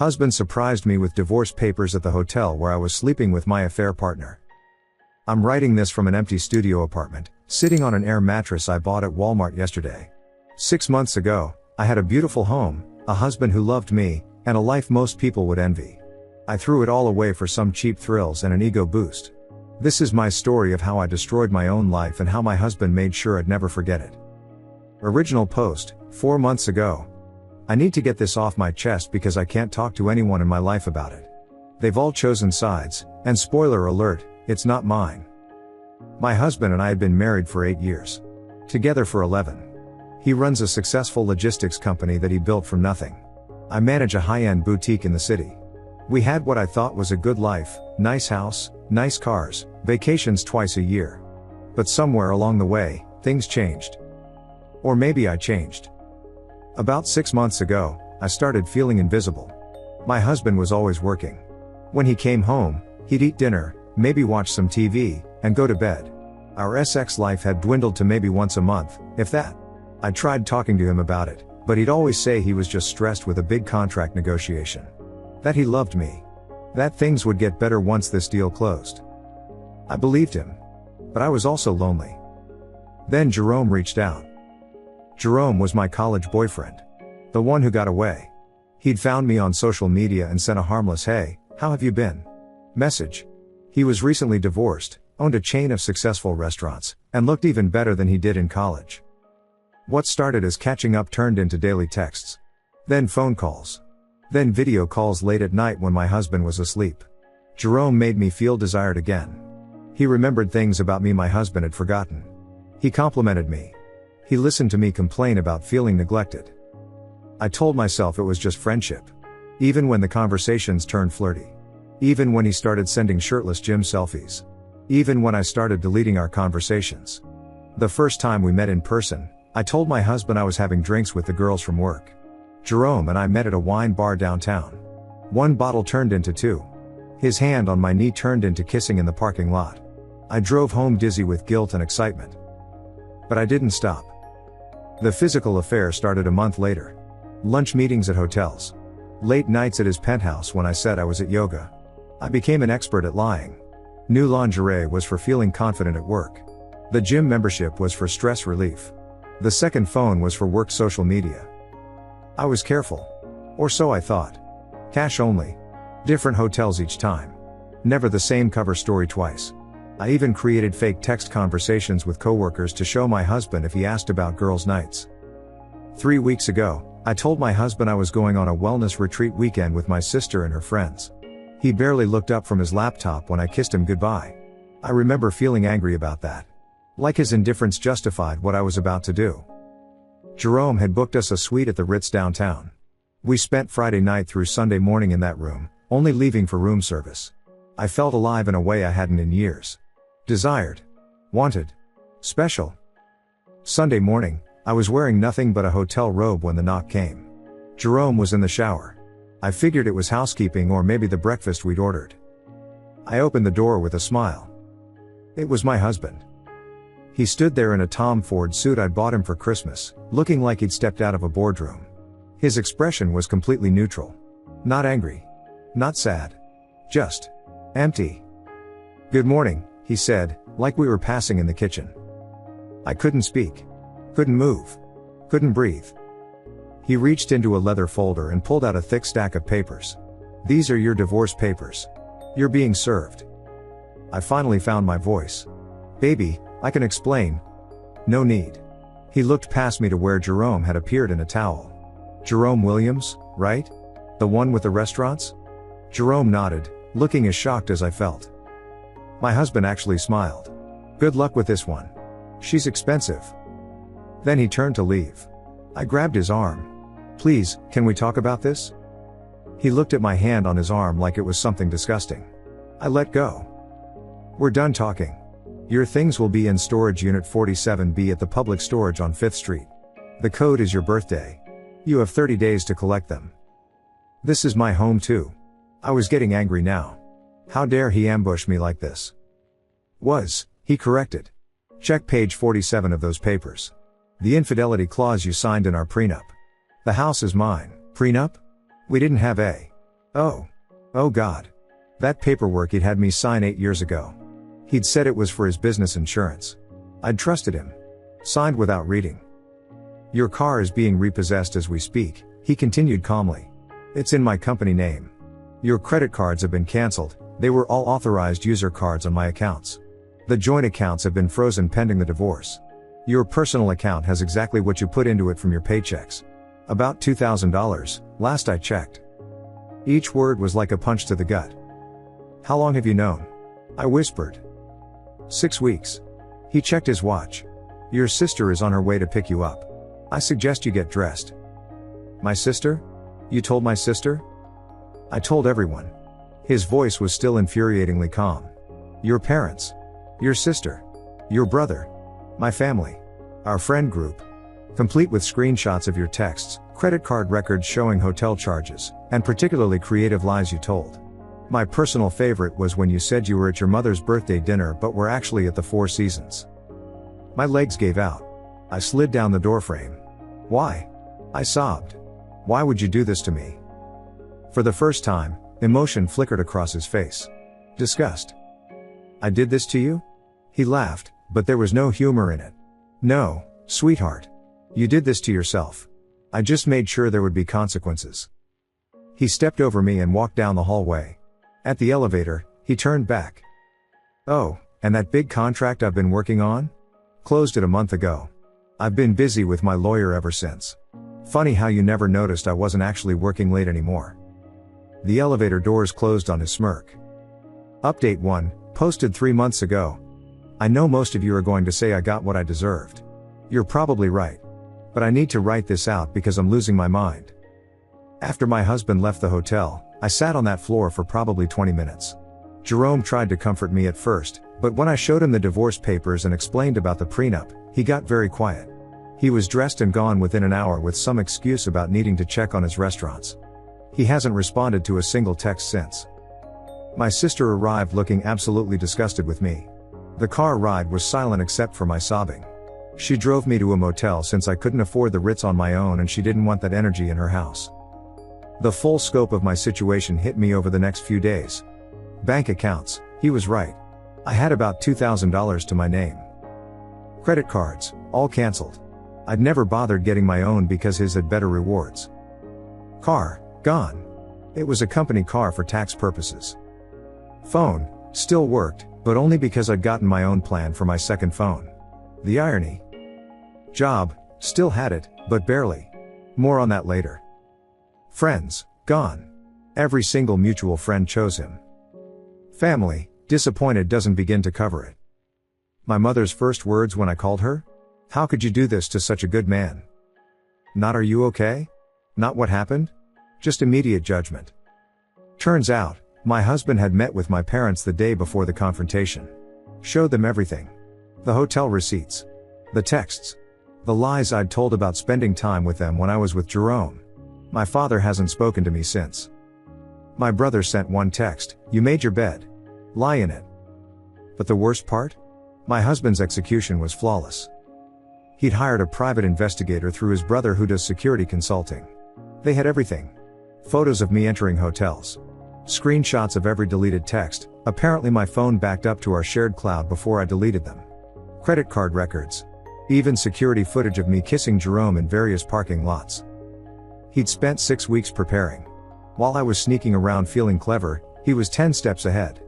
Husband surprised me with divorce papers at the hotel where I was sleeping with my affair partner. I'm writing this from an empty studio apartment, sitting on an air mattress I bought at Walmart yesterday. 6 months ago, I had a beautiful home, a husband who loved me, and a life most people would envy. I threw it all away for some cheap thrills and an ego boost. This is my story of how I destroyed my own life and how my husband made sure I'd never forget it. Original post, 4 months ago. I need to get this off my chest because I can't talk to anyone in my life about it. They've all chosen sides, and spoiler alert, it's not mine. My husband and I had been married for 8 years. Together for 11. He runs a successful logistics company that he built from nothing. I manage a high-end boutique in the city. We had what I thought was a good life, nice house, nice cars, vacations twice a year. But somewhere along the way, things changed. Or maybe I changed. About 6 months ago, I started feeling invisible. My husband was always working. When he came home, he'd eat dinner, maybe watch some TV, and go to bed. Our sex life had dwindled to maybe once a month, if that. I tried talking to him about it, but he'd always say he was just stressed with a big contract negotiation. That he loved me. That things would get better once this deal closed. I believed him. But I was also lonely. Then Jerome reached out. Jerome was my college boyfriend. The one who got away. He'd found me on social media and sent a harmless "Hey, how have you been?" message. He was recently divorced, owned a chain of successful restaurants, and looked even better than he did in college. What started as catching up turned into daily texts. Then phone calls. Then video calls late at night when my husband was asleep. Jerome made me feel desired again. He remembered things about me my husband had forgotten. He complimented me. He listened to me complain about feeling neglected. I told myself it was just friendship. Even when the conversations turned flirty. Even when he started sending shirtless gym selfies. Even when I started deleting our conversations. The first time we met in person, I told my husband I was having drinks with the girls from work. Jerome and I met at a wine bar downtown. 1 bottle turned into 2. His hand on my knee turned into kissing in the parking lot. I drove home dizzy with guilt and excitement. But I didn't stop. The physical affair started a month later. Lunch meetings at hotels. Late nights at his penthouse when I said I was at yoga. I became an expert at lying. New lingerie was for feeling confident at work. The gym membership was for stress relief. The second phone was for work social media. I was careful. Or so I thought. Cash only. Different hotels each time. Never the same cover story twice. I even created fake text conversations with coworkers to show my husband if he asked about girls' nights. 3 weeks ago, I told my husband I was going on a wellness retreat weekend with my sister and her friends. He barely looked up from his laptop when I kissed him goodbye. I remember feeling angry about that. Like his indifference justified what I was about to do. Jerome had booked us a suite at the Ritz downtown. We spent Friday night through Sunday morning in that room, only leaving for room service. I felt alive in a way I hadn't in years. Desired. Wanted. Special. Sunday morning, I was wearing nothing but a hotel robe when the knock came. Jerome was in the shower. I figured it was housekeeping or maybe the breakfast we'd ordered. I opened the door with a smile. It was my husband. He stood there in a Tom Ford suit I'd bought him for Christmas, looking like he'd stepped out of a boardroom. His expression was completely neutral. Not angry. Not sad. Just empty. "Good morning," he said, like we were passing in the kitchen. I couldn't speak. Couldn't move. Couldn't breathe. He reached into a leather folder and pulled out a thick stack of papers. "These are your divorce papers. You're being served." I finally found my voice. "Baby, I can explain." "No need." He looked past me to where Jerome had appeared in a towel. "Jerome Williams, right? The one with the restaurants?" Jerome nodded, looking as shocked as I felt. My husband actually smiled. "Good luck with this one. She's expensive." Then he turned to leave. I grabbed his arm. "Please, can we talk about this?" He looked at my hand on his arm like it was something disgusting. I let go. "We're done talking. Your things will be in storage unit 47B at the public storage on 5th Street. The code is your birthday. You have 30 days to collect them." This is my home too. I was getting angry now. How dare he ambush me like this? He corrected. "Check page 47 of those papers. The infidelity clause you signed in our prenup. The house is mine." "Prenup? We didn't have a Oh. Oh God. That paperwork he'd had me sign 8 years ago. He'd said it was for his business insurance. I'd trusted him. Signed without reading. Your car is being repossessed as we speak, he continued calmly. It's in my company name. Your credit cards have been canceled, they were all authorized user cards on my accounts. The joint accounts have been frozen pending the divorce. Your personal account has exactly what you put into it from your paychecks. About $2,000, last I checked. Each word was like a punch to the gut. How long have you known? I whispered. 6 weeks. He checked his watch. Your sister is on her way to pick you up. I suggest you get dressed. My sister? You told my sister? I told everyone. His voice was still infuriatingly calm. Your parents. Your sister. Your brother. My family. Our friend group. Complete with screenshots of your texts, credit card records showing hotel charges, and particularly creative lies you told. My personal favorite was when you said you were at your mother's birthday dinner but were actually at the Four Seasons. My legs gave out. I slid down the doorframe. Why? I sobbed. Why would you do this to me? For the first time, emotion flickered across his face. Disgust. I did this to you? He laughed, but there was no humor in it. No, sweetheart. You did this to yourself. I just made sure there would be consequences. He stepped over me and walked down the hallway. At the elevator, he turned back. Oh, and that big contract I've been working on? Closed it a month ago. I've been busy with my lawyer ever since. Funny how you never noticed I wasn't actually working late anymore. The elevator doors closed on his smirk. Update 1, posted 3 months ago. I know most of you are going to say I got what I deserved. You're probably right. But I need to write this out because I'm losing my mind. After my husband left the hotel, I sat on that floor for probably 20 minutes. Jerome tried to comfort me at first, but when I showed him the divorce papers and explained about the prenup, he got very quiet. He was dressed and gone within an hour with some excuse about needing to check on his restaurants. He hasn't responded to a single text since. My sister arrived looking absolutely disgusted with me. The car ride was silent except for my sobbing. She drove me to a motel since I couldn't afford the Ritz on my own and she didn't want that energy in her house. The full scope of my situation hit me over the next few days. Bank accounts, he was right. I had about $2,000 to my name. Credit cards, all canceled. I'd never bothered getting my own because his had better rewards. Car, gone. It was a company car for tax purposes. Phone, still worked, but only because I'd gotten my own plan for my second phone. The irony. Job, still had it, but barely. More on that later. Friends, gone. Every single mutual friend chose him. Family, disappointed doesn't begin to cover it. My mother's first words when I called her? How could you do this to such a good man? Not are you okay? Not what happened? Just immediate judgment. Turns out, my husband had met with my parents the day before the confrontation. Showed them everything. The hotel receipts. The texts. The lies I'd told about spending time with them when I was with Jerome. My father hasn't spoken to me since. My brother sent one text, "You made your bed. Lie in it." But the worst part? My husband's execution was flawless. He'd hired a private investigator through his brother who does security consulting. They had everything. Photos of me entering hotels. Screenshots of every deleted text, apparently my phone backed up to our shared cloud before I deleted them. Credit card records. Even security footage of me kissing Jerome in various parking lots. He'd spent 6 weeks preparing. While I was sneaking around feeling clever, he was 10 steps ahead.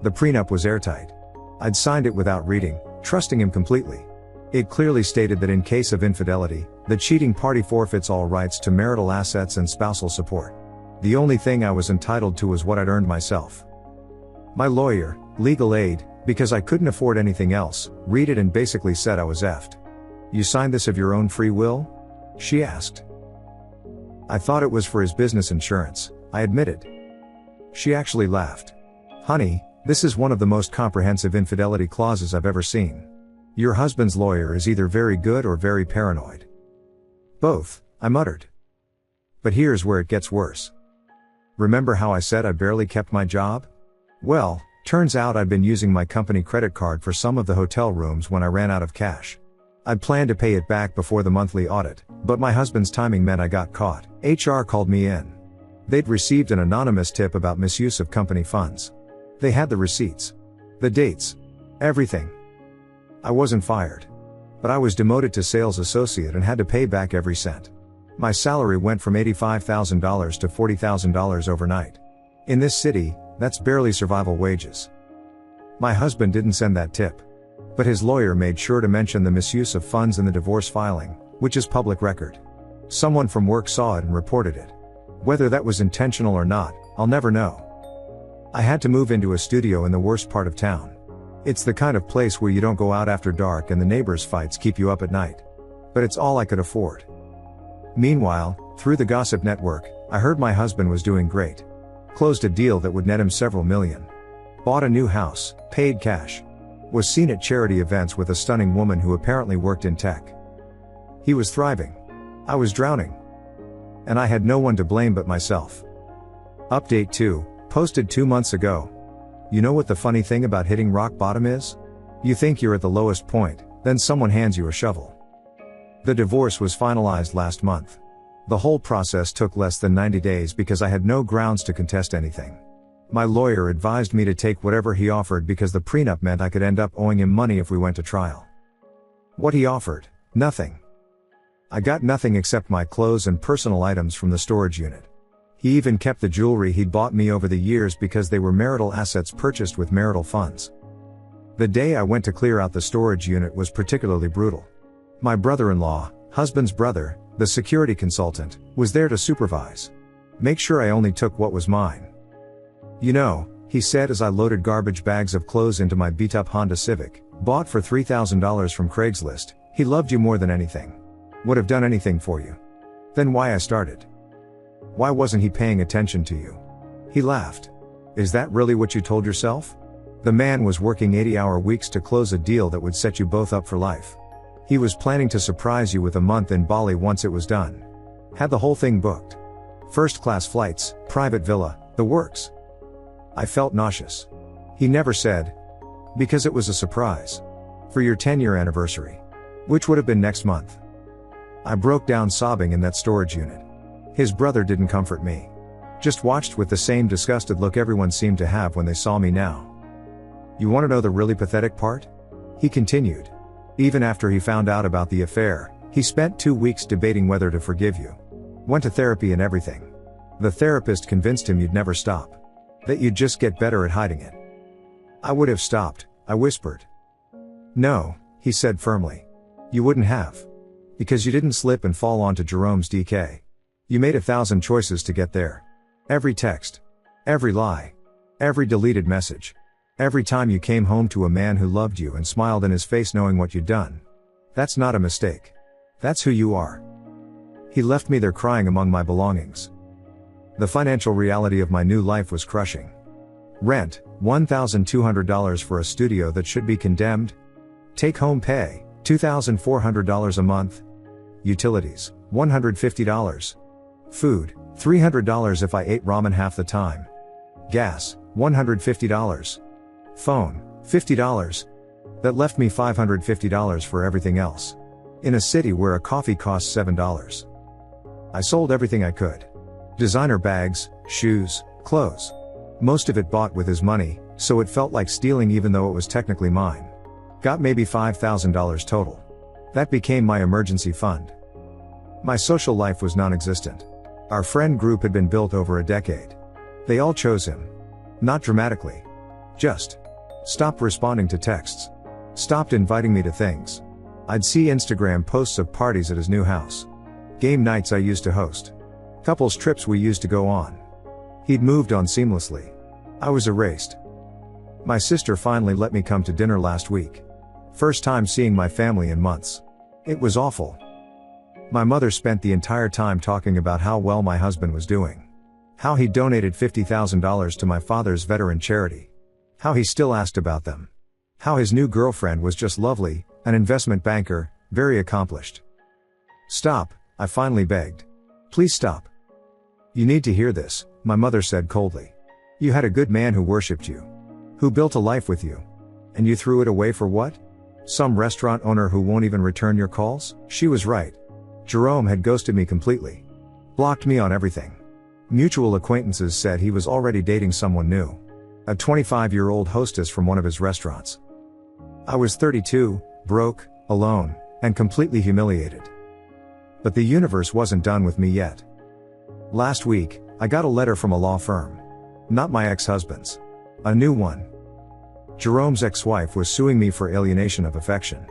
The prenup was airtight. I'd signed it without reading, trusting him completely. It clearly stated that in case of infidelity, the cheating party forfeits all rights to marital assets and spousal support. The only thing I was entitled to was what I'd earned myself. My lawyer, legal aid, because I couldn't afford anything else, read it and basically said I was effed. "You signed this of your own free will?" she asked. I thought it was for his business insurance, I admitted. She actually laughed. "Honey, this is one of the most comprehensive infidelity clauses I've ever seen. Your husband's lawyer is either very good or very paranoid." "Both," I muttered. But here's where it gets worse. Remember how I said I barely kept my job? Well, turns out I'd been using my company credit card for some of the hotel rooms when I ran out of cash. I'd planned to pay it back before the monthly audit, but my husband's timing meant I got caught. HR called me in. They'd received an anonymous tip about misuse of company funds. They had the receipts. The dates. Everything. I wasn't fired. But I was demoted to sales associate and had to pay back every cent. My salary went from $85,000 to $40,000 overnight. In this city, that's barely survival wages. My husband didn't send that tip. But his lawyer made sure to mention the misuse of funds in the divorce filing, which is public record. Someone from work saw it and reported it. Whether that was intentional or not, I'll never know. I had to move into a studio in the worst part of town. It's the kind of place where you don't go out after dark and the neighbors' fights keep you up at night. But it's all I could afford. Meanwhile, through the gossip network, I heard my husband was doing great. Closed a deal that would net him several million. Bought a new house, paid cash. Was seen at charity events with a stunning woman who apparently worked in tech. He was thriving. I was drowning. And I had no one to blame but myself. Update 2, posted 2 months ago. You know what the funny thing about hitting rock bottom is? You think you're at the lowest point, then someone hands you a shovel. The divorce was finalized last month. The whole process took less than 90 days because I had no grounds to contest anything. My lawyer advised me to take whatever he offered because the prenup meant I could end up owing him money if we went to trial. What he offered? Nothing. I got nothing except my clothes and personal items from the storage unit. He even kept the jewelry he'd bought me over the years because they were marital assets purchased with marital funds. The day I went to clear out the storage unit was particularly brutal. My brother-in-law, husband's brother, the security consultant, was there to supervise. Make sure I only took what was mine. You know, he said as I loaded garbage bags of clothes into my beat-up Honda Civic, bought for $3,000 from Craigslist, he loved you more than anything. Would have done anything for you. Then why I started? Why wasn't he paying attention to you? He laughed. Is that really what you told yourself? The man was working 80-hour weeks to close a deal that would set you both up for life. He was planning to surprise you with a month in Bali once it was done. Had the whole thing booked. First-class flights, private villa, the works. I felt nauseous. He never said. Because it was a surprise. For your 10-year anniversary. Which would have been next month. I broke down sobbing in that storage unit. His brother didn't comfort me. Just watched with the same disgusted look everyone seemed to have when they saw me now. You want to know the really pathetic part? He continued. Even after he found out about the affair, he spent 2 weeks debating whether to forgive you. Went to therapy and everything. The therapist convinced him you'd never stop. That you'd just get better at hiding it. I would have stopped, I whispered. No, he said firmly. You wouldn't have. Because you didn't slip and fall onto Jerome's DK. You made 1,000 choices to get there. Every text. Every lie. Every deleted message. Every time you came home to a man who loved you and smiled in his face knowing what you'd done. That's not a mistake. That's who you are. He left me there crying among my belongings. The financial reality of my new life was crushing. Rent, $1,200 for a studio that should be condemned. Take-home pay, $2,400 a month. Utilities, $150. Food, $300 if I ate ramen half the time. Gas, $150. Phone, $50. That left me $550 for everything else. In a city where a coffee costs $7. I sold everything I could. Designer bags, shoes, clothes. Most of it bought with his money, so it felt like stealing even though it was technically mine. Got maybe $5,000 total. That became my emergency fund. My social life was non-existent. Our friend group had been built over a decade. They all chose him. Not dramatically. Just stopped responding to texts. Stopped inviting me to things. I'd see Instagram posts of parties at his new house. Game nights I used to host. Couples trips we used to go on. He'd moved on seamlessly. I was erased. My sister finally let me come to dinner last week. First time seeing my family in months. It was awful. My mother spent the entire time talking about how well my husband was doing. How he donated $50,000 to my father's veteran charity. How he still asked about them. How his new girlfriend was just lovely, an investment banker, very accomplished. Stop, I finally begged. Please stop. You need to hear this, my mother said coldly. You had a good man who worshipped you. Who built a life with you. And you threw it away for what? Some restaurant owner who won't even return your calls? She was right. Jerome had ghosted me completely. Blocked me on everything. Mutual acquaintances said he was already dating someone new. A 25-year-old hostess from one of his restaurants. I was 32, broke, alone, and completely humiliated. But the universe wasn't done with me yet. Last week, I got a letter from a law firm. Not my ex-husband's. A new one. Jerome's ex-wife was suing me for alienation of affection.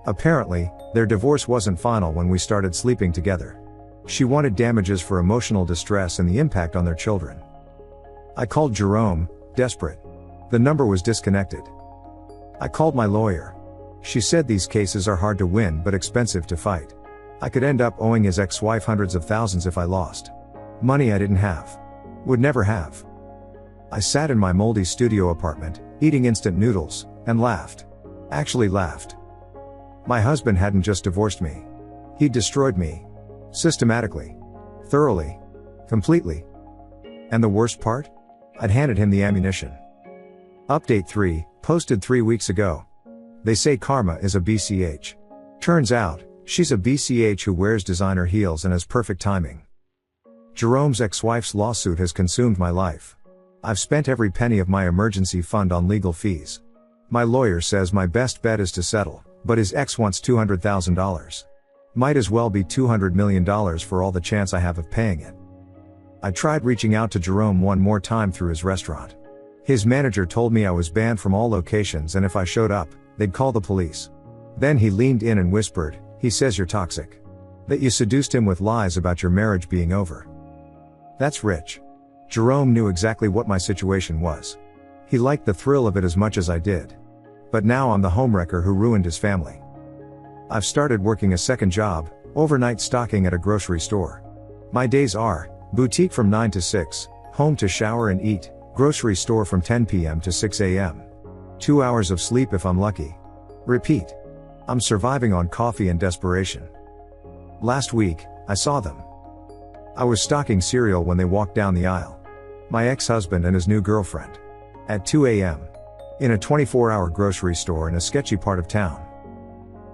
Apparently, their divorce wasn't final when we started sleeping together. She wanted damages for emotional distress and the impact on their children. I called Jerome, desperate. The number was disconnected. I called my lawyer. She said these cases are hard to win but expensive to fight. I could end up owing his ex-wife hundreds of thousands if I lost. Money I didn't have. Would never have. I sat in my moldy studio apartment, eating instant noodles, and laughed. Actually laughed. My husband hadn't just divorced me. He'd destroyed me. Systematically. Thoroughly. Completely. And the worst part? I'd handed him the ammunition. Update 3, posted 3 weeks ago. They say karma is a BCH. Turns out, she's a BCH who wears designer heels and has perfect timing. Jerome's ex-wife's lawsuit has consumed my life. I've spent every penny of my emergency fund on legal fees. My lawyer says my best bet is to settle, but his ex wants $200,000. Might as well be $200 million for all the chance I have of paying it. I tried reaching out to Jerome one more time through his restaurant. His manager told me I was banned from all locations and if I showed up, they'd call the police. Then he leaned in and whispered, "He says you're toxic. That you seduced him with lies about your marriage being over." That's rich. Jerome knew exactly what my situation was. He liked the thrill of it as much as I did. But now I'm the homewrecker who ruined his family. I've started working a second job, overnight stocking at a grocery store. My days are, boutique from 9 to 6, home to shower and eat, grocery store from 10 p.m. to 6 a.m. 2 hours of sleep if I'm lucky. Repeat. I'm surviving on coffee and desperation. Last week, I saw them. I was stocking cereal when they walked down the aisle. My ex-husband and his new girlfriend. At 2 a.m. In a 24-hour grocery store in a sketchy part of town.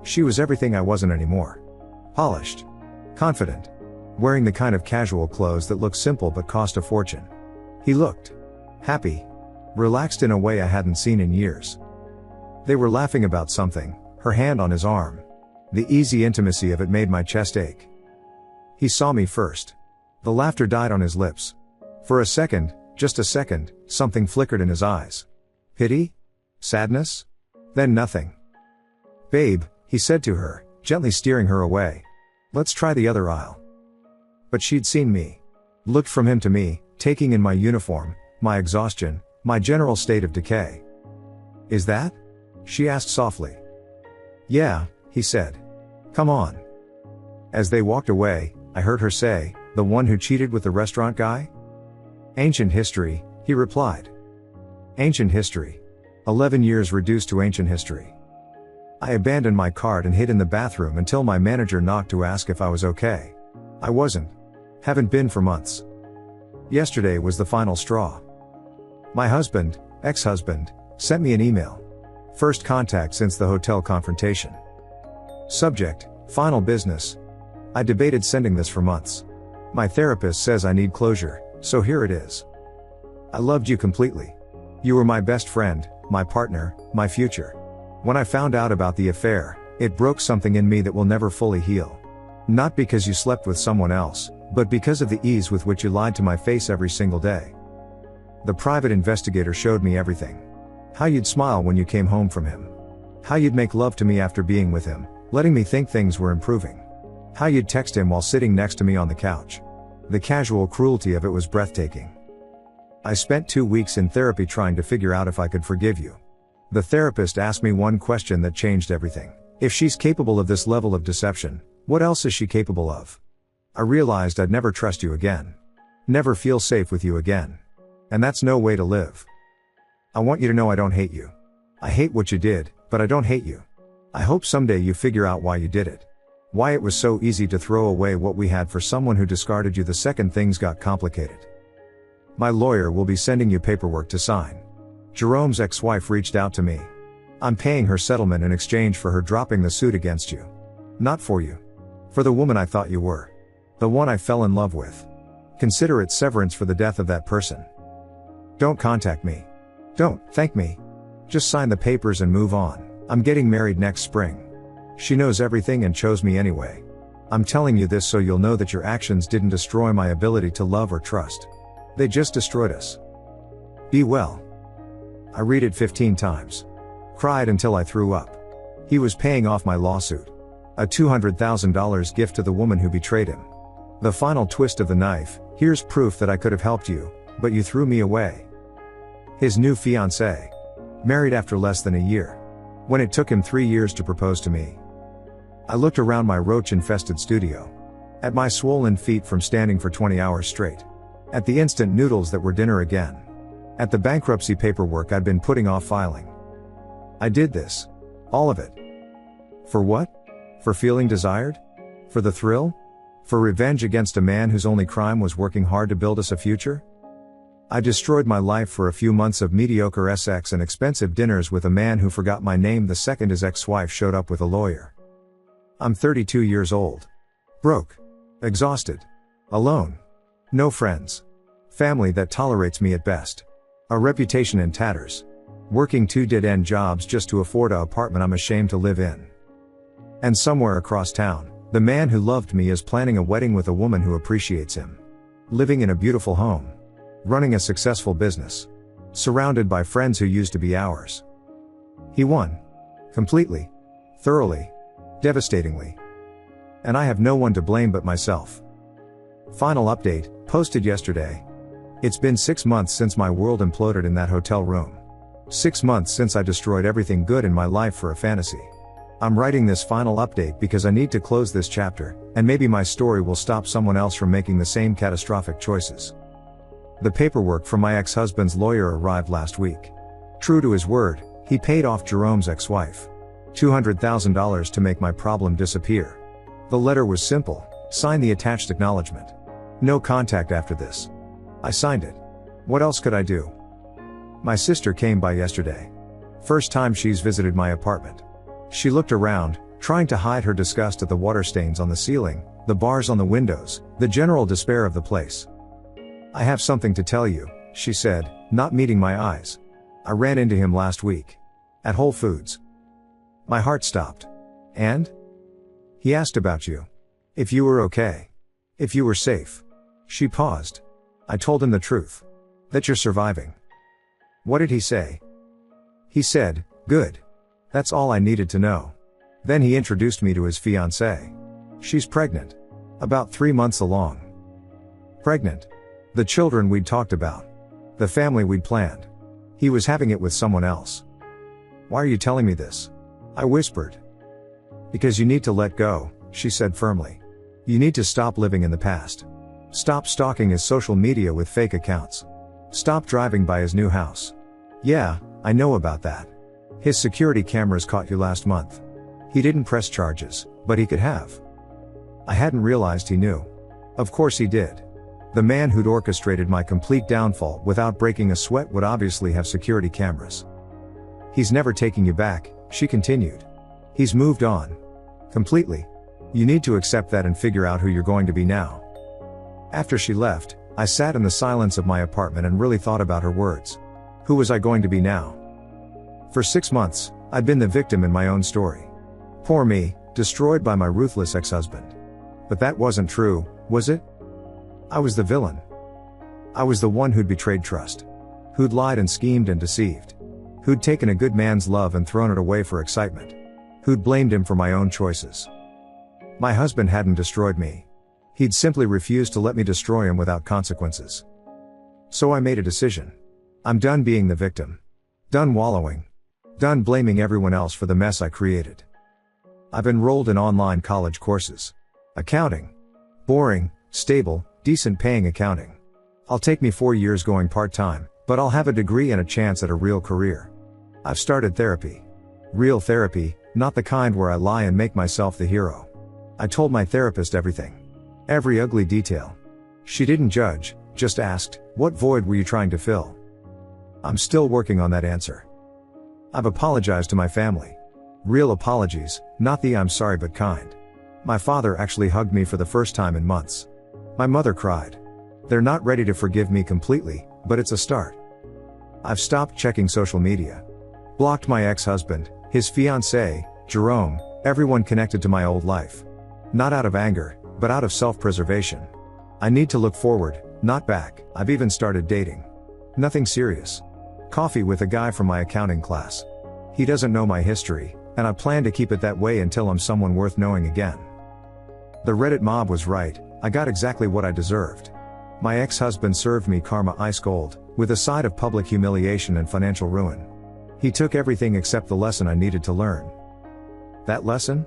She was everything I wasn't anymore. Polished. Confident. Wearing the kind of casual clothes that look simple but cost a fortune. He looked happy. Relaxed in a way I hadn't seen in years. They were laughing about something, her hand on his arm. The easy intimacy of it made my chest ache. He saw me first. The laughter died on his lips. For a second, just a second, something flickered in his eyes. Pity? Sadness? Then nothing. "Babe," he said to her, gently steering her away. "Let's try the other aisle." But she'd seen me. Looked from him to me, taking in my uniform, my exhaustion, my general state of decay. "Is that?" she asked softly. "Yeah," he said. "Come on." As they walked away, I heard her say, "The one who cheated with the restaurant guy?" "Ancient history," he replied. Ancient history. 11 years reduced to ancient history. I abandoned my cart and hid in the bathroom until my manager knocked to ask if I was okay. I wasn't. Haven't been for months. Yesterday was the final straw. My husband, ex-husband, sent me an email. First contact since the hotel confrontation. Subject, final business. I debated sending this for months. My therapist says I need closure, so here it is. I loved you completely. You were my best friend, my partner, my future. When I found out about the affair, it broke something in me that will never fully heal. Not because you slept with someone else, but because of the ease with which you lied to my face every single day. The private investigator showed me everything. How you'd smile when you came home from him. How you'd make love to me after being with him, letting me think things were improving. How you'd text him while sitting next to me on the couch. The casual cruelty of it was breathtaking. I spent 2 weeks in therapy trying to figure out if I could forgive you. The therapist asked me one question that changed everything. If she's capable of this level of deception, what else is she capable of? I realized I'd never trust you again. Never feel safe with you again. And that's no way to live. I want you to know I don't hate you. I hate what you did, but I don't hate you. I hope someday you figure out why you did it. Why it was so easy to throw away what we had for someone who discarded you the second things got complicated. My lawyer will be sending you paperwork to sign. Jerome's ex-wife reached out to me. I'm paying her settlement in exchange for her dropping the suit against you. Not for you. For the woman I thought you were. The one I fell in love with. Consider it severance for the death of that person. Don't contact me. Don't thank me. Just sign the papers and move on. I'm getting married next spring. She knows everything and chose me anyway. I'm telling you this so you'll know that your actions didn't destroy my ability to love or trust. They just destroyed us. Be well. I read it 15 times. Cried until I threw up. He was paying off my lawsuit. A $200,000 gift to the woman who betrayed him. The final twist of the knife, here's proof that I could have helped you, but you threw me away. His new fiancée. Married after less than a year. When it took him 3 years to propose to me. I looked around my roach-infested studio. At my swollen feet from standing for 20 hours straight. At the instant noodles that were dinner again. At the bankruptcy paperwork I'd been putting off filing. I did this. All of it. For what? For feeling desired? For the thrill? For revenge against a man whose only crime was working hard to build us a future? I destroyed my life for a few months of mediocre sex and expensive dinners with a man who forgot my name the second his ex-wife showed up with a lawyer. I'm 32 years old. Broke. Exhausted. Alone. No friends. Family that tolerates me at best. A reputation in tatters. Working 2 dead-end jobs just to afford an apartment I'm ashamed to live in. And somewhere across town, the man who loved me is planning a wedding with a woman who appreciates him. Living in a beautiful home. Running a successful business. Surrounded by friends who used to be ours. He won. Completely. Thoroughly. Devastatingly. And I have no one to blame but myself. Final update, posted yesterday. It's been 6 months since my world imploded in that hotel room. 6 months since I destroyed everything good in my life for a fantasy. I'm writing this final update because I need to close this chapter, and maybe my story will stop someone else from making the same catastrophic choices. The paperwork from my ex-husband's lawyer arrived last week. True to his word, he paid off Jerome's ex-wife. $200,000 to make my problem disappear. The letter was simple, sign the attached acknowledgement. No contact after this. I signed it. What else could I do? My sister came by yesterday. First time she's visited my apartment. She looked around, trying to hide her disgust at the water stains on the ceiling, the bars on the windows, the general despair of the place. I have something to tell you, she said, not meeting my eyes. I ran into him last week. At Whole Foods. My heart stopped. And? He asked about you. If you were okay. If you were safe. She paused. I told him the truth. That you're surviving. What did he say? He said, good. That's all I needed to know. Then he introduced me to his fiancée. She's pregnant. About 3 months along. Pregnant. The children we'd talked about. The family we'd planned. He was having it with someone else. Why are you telling me this? I whispered. Because you need to let go, she said firmly. You need to stop living in the past. Stop stalking his social media with fake accounts. Stop driving by his new house. Yeah, I know about that. His security cameras caught you last month. He didn't press charges, but he could have. I hadn't realized he knew. Of course he did. The man who'd orchestrated my complete downfall without breaking a sweat would obviously have security cameras. He's never taking you back, she continued. He's moved on. Completely. You need to accept that and figure out who you're going to be now. After she left, I sat in the silence of my apartment and really thought about her words. Who was I going to be now? For 6 months, I'd been the victim in my own story. Poor me, destroyed by my ruthless ex-husband. But that wasn't true, was it? I was the villain. I was the one who'd betrayed trust. Who'd lied and schemed and deceived. Who'd taken a good man's love and thrown it away for excitement. Who'd blamed him for my own choices. My husband hadn't destroyed me. He'd simply refused to let me destroy him without consequences. So I made a decision. I'm done being the victim. Done wallowing. Done blaming everyone else for the mess I created. I've enrolled in online college courses. Accounting. Boring, stable, decent paying accounting. I'll take me 4 years going part-time, but I'll have a degree and a chance at a real career. I've started therapy. Real therapy, not the kind where I lie and make myself the hero. I told my therapist everything. Every ugly detail. She didn't judge, just asked, what void were you trying to fill? I'm still working on that answer. I've apologized to my family. Real apologies, not the I'm sorry but kind. My father actually hugged me for the first time in months. My mother cried. They're not ready to forgive me completely, but it's a start. I've stopped checking social media. Blocked my ex-husband, his fiancée, Jerome, everyone connected to my old life. Not out of anger, but out of self-preservation. I need to look forward, not back. I've even started dating. Nothing serious. Coffee with a guy from my accounting class. He doesn't know my history, and I plan to keep it that way until I'm someone worth knowing again. The Reddit mob was right, I got exactly what I deserved. My ex-husband served me karma ice cold, with a side of public humiliation and financial ruin. He took everything except the lesson I needed to learn. That lesson?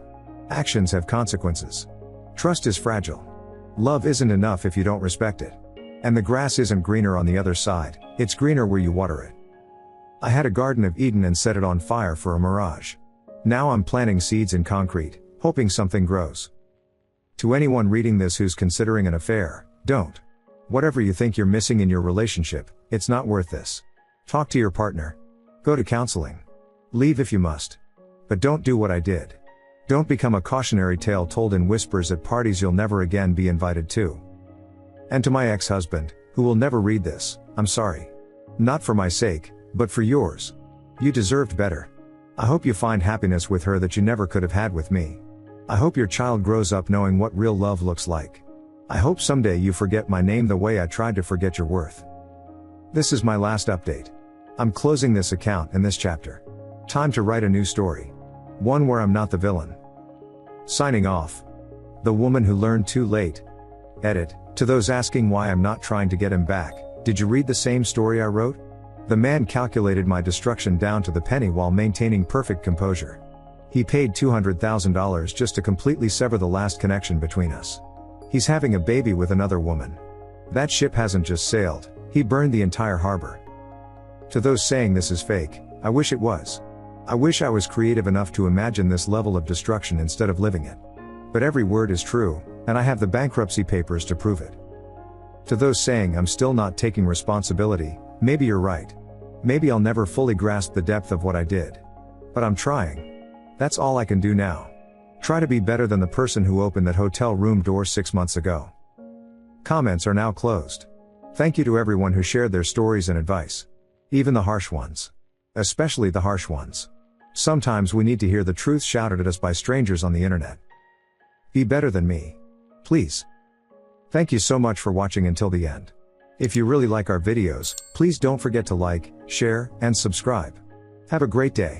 Actions have consequences. Trust is fragile. Love isn't enough if you don't respect it. And the grass isn't greener on the other side, it's greener where you water it. I had a Garden of Eden and set it on fire for a mirage. Now I'm planting seeds in concrete, hoping something grows. To anyone reading this who's considering an affair, don't. Whatever you think you're missing in your relationship, it's not worth this. Talk to your partner. Go to counseling. Leave if you must. But don't do what I did. Don't become a cautionary tale told in whispers at parties you'll never again be invited to. And to my ex-husband, who will never read this, I'm sorry. Not for my sake, but for yours. You deserved better. I hope you find happiness with her that you never could have had with me. I hope your child grows up knowing what real love looks like. I hope someday you forget my name the way I tried to forget your worth. This is my last update. I'm closing this account and this chapter. Time to write a new story. One where I'm not the villain. Signing off. The woman who learned too late. Edit. To those asking why I'm not trying to get him back, did you read the same story I wrote? The man calculated my destruction down to the penny while maintaining perfect composure. He paid $200,000 just to completely sever the last connection between us. He's having a baby with another woman. That ship hasn't just sailed, he burned the entire harbor. To those saying this is fake, I wish it was. I wish I was creative enough to imagine this level of destruction instead of living it. But every word is true, and I have the bankruptcy papers to prove it. To those saying I'm still not taking responsibility, maybe you're right. Maybe I'll never fully grasp the depth of what I did. But I'm trying. That's all I can do now. Try to be better than the person who opened that hotel room door 6 months ago. Comments are now closed. Thank you to everyone who shared their stories and advice. Even the harsh ones. Especially the harsh ones. Sometimes we need to hear the truth shouted at us by strangers on the internet. Be better than me. Please. Thank you so much for watching until the end. If you really like our videos, please don't forget to like, share, and subscribe. Have a great day.